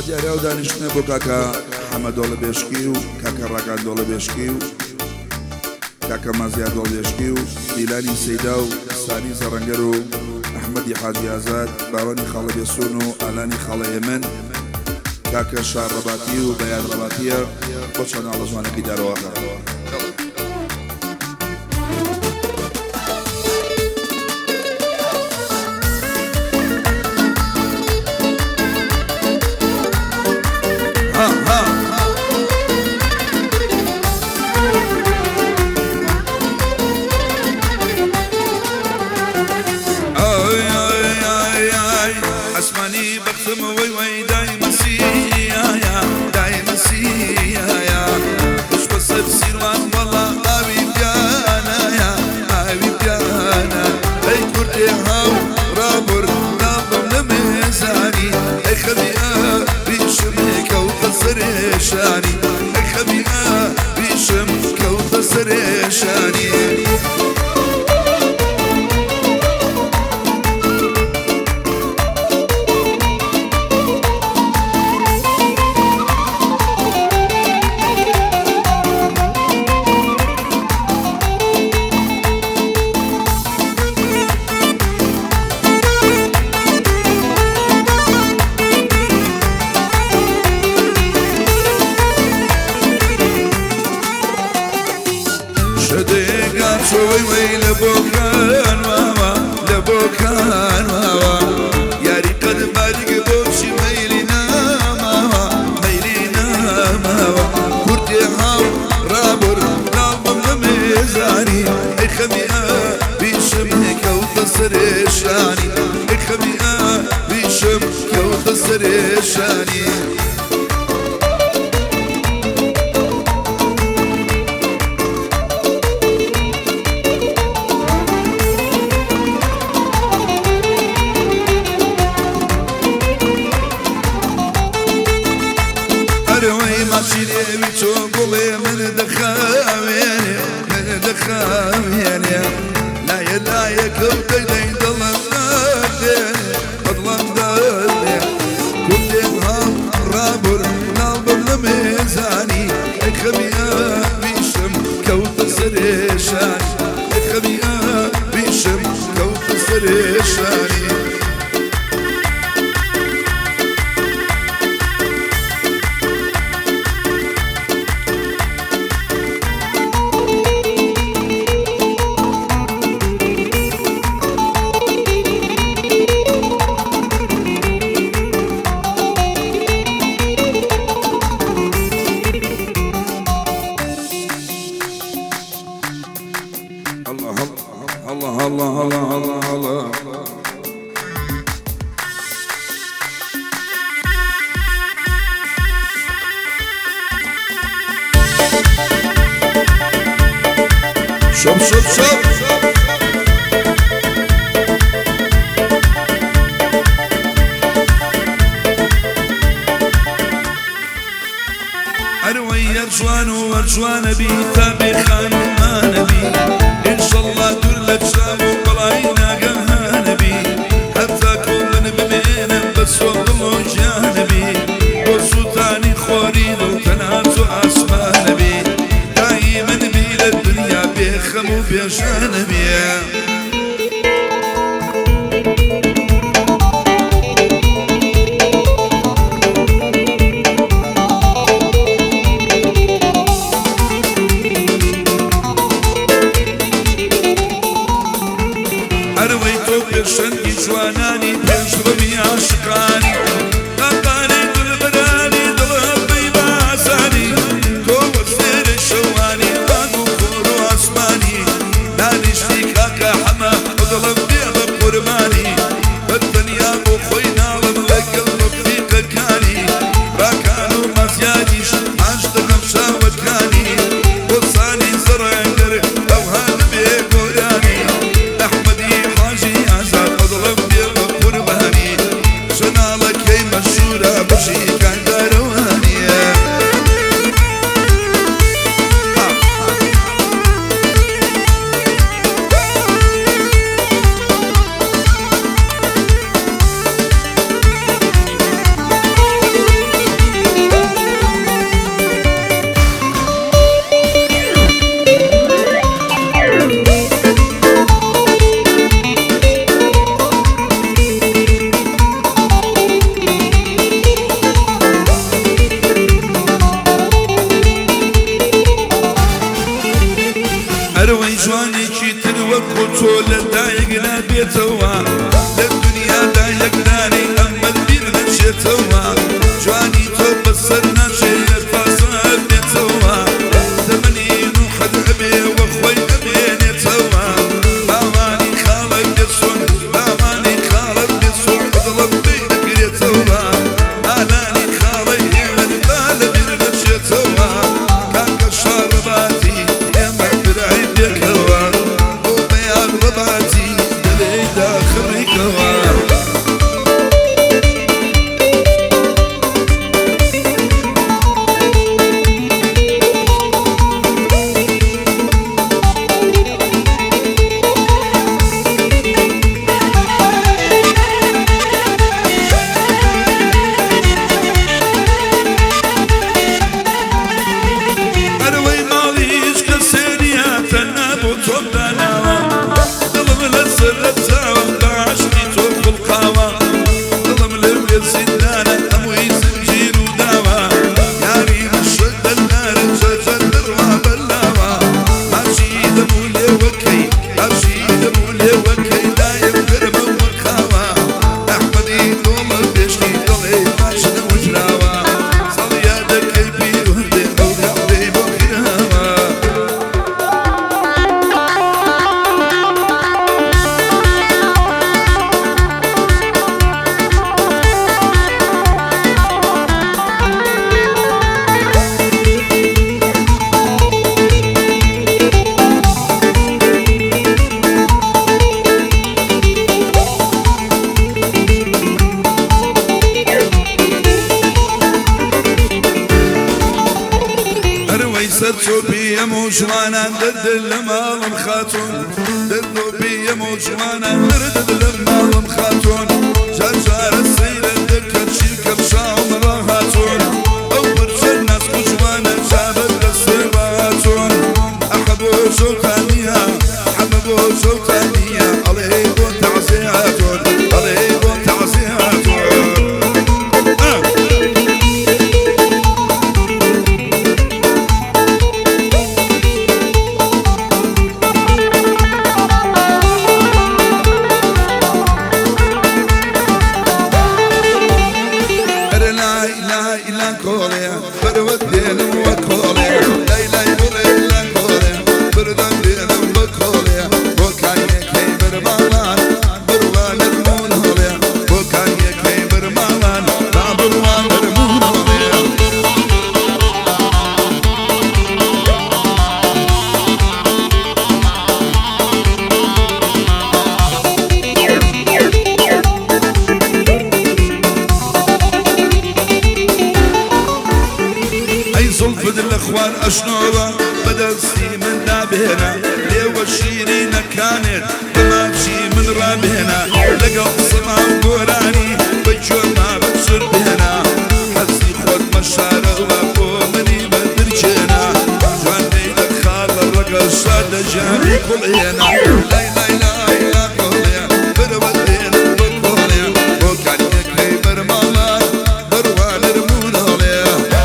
دیارە ئەو دانیشتنە بۆ کاکە حەمە دۆڵە بێشکی و کاکە ڕاکان دۆڵە بێشکی و کاکە مازیار دۆڵە بێشکی و دیلانی سەیدا و سانی زەڕەنگەر و ئەحمەدی حاجی ئازاد باوەنی خاڵە بێسون و ئالانی خاڵە ئێمن کاکە شار ڕەباتی و بەیان ڕەباتیە بۆ چەناڵە جوانەکەی دارەوەکە اسماني بختم وي وي دايما سيايا دايما سيايا مش بس بسيروان والله هاوي بيانا يا هاوي بيانا اي كرتي هاو رابر نابم لميزاني اي خبيئة بيشمك وتصر شاني اي خبيئة بيشمك وتصر شاني شوي وي لبوكان واوا لبوكان واوا ياري قد بالك بوشي ميلنا ماوا ميلنا ماوا كرتي هاو رابر نالبم لميزاني اي خبيئة بيشمك وتصر شاني اي خبيئة بيشمك وتصر شاني ماشيلي بتشوقلي من دخاويني من دخاويني لا يلايك وتدين ضلم دادين ضلم دادين كل يوم رابر نالبر لميزاني الخبيئة بيشم كوت سريشاني الخبيئة بيشم كوت سريشاني الله الله الله الله الله شوف شوف شوف أروي أرجوان وأرجوان بي تابي خان ما نبي إن شاء الله تولد شام وقلاينا قهانا بي حتى كلنا بمينا بس والله جانبي وسلطاني خوريد وتنازو أسمان بي دايما بي للدنيا بيخم وبيجانبي شنقي جواناني بيشربي عشقاني لقاني كل بداني ضربي باساني تو السير الشواني باقو خورو اسماني ناني شتيكاك حما وضرب بيض قرماني بالدنيا بخوينا والقلب في قلقاني راكانو مزياديش عشت غمشا ودكاني وصاني زرعندر او هاد بيقوراني احمدي حاجي أضرب بيض قرباني شنالك هي مشهورة بيتوا للدنيا دا يقداني أما البير نشيتوا جواني توب السرنا شيء فاسد نتوا زمني نوحد أبي وأخوي أبي نتوا باماني خالق يسون باماني خالق يسون أضرب بينك يتوا أناني خالق يمن بالبير نشيتوا كان كشرباتي يمن برعيد يكوا وبيان رباتي دليل آخر كوا بيا موجوانا ضد المال خاتون ضد بيا موجوانا ضد المال خاتون جرجار السير دكت شيك بشاوم راهاتون أول الناس موجوانا جابت السباتون أحبوا شوكانيا حبوا شوكانيا عليه تعزياتون عليه تعزياتون الأخوان أشنورة بدرسي من دابهنا ليه والشيرين كانت ما بشي من رابهنا لقى الصمام قراني بجوا ما بصير بهنا حسي خود مشارة وابو مني بدرجنا جواني لك خال الرقا الصادة جامي كل هنا لا لا لا لا كوليا برودين بكوليا وكان يكي برمالا بروان رمون هوليا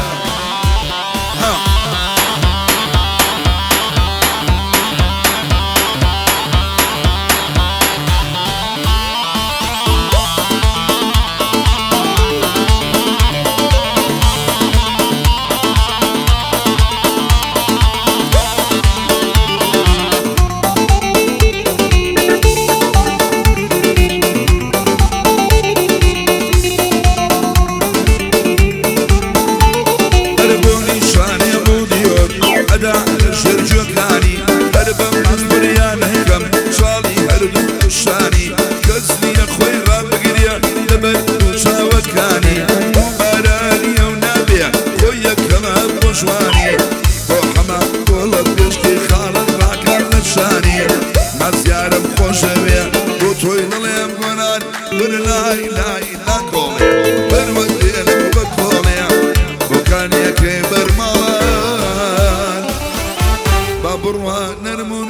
بروان نرمو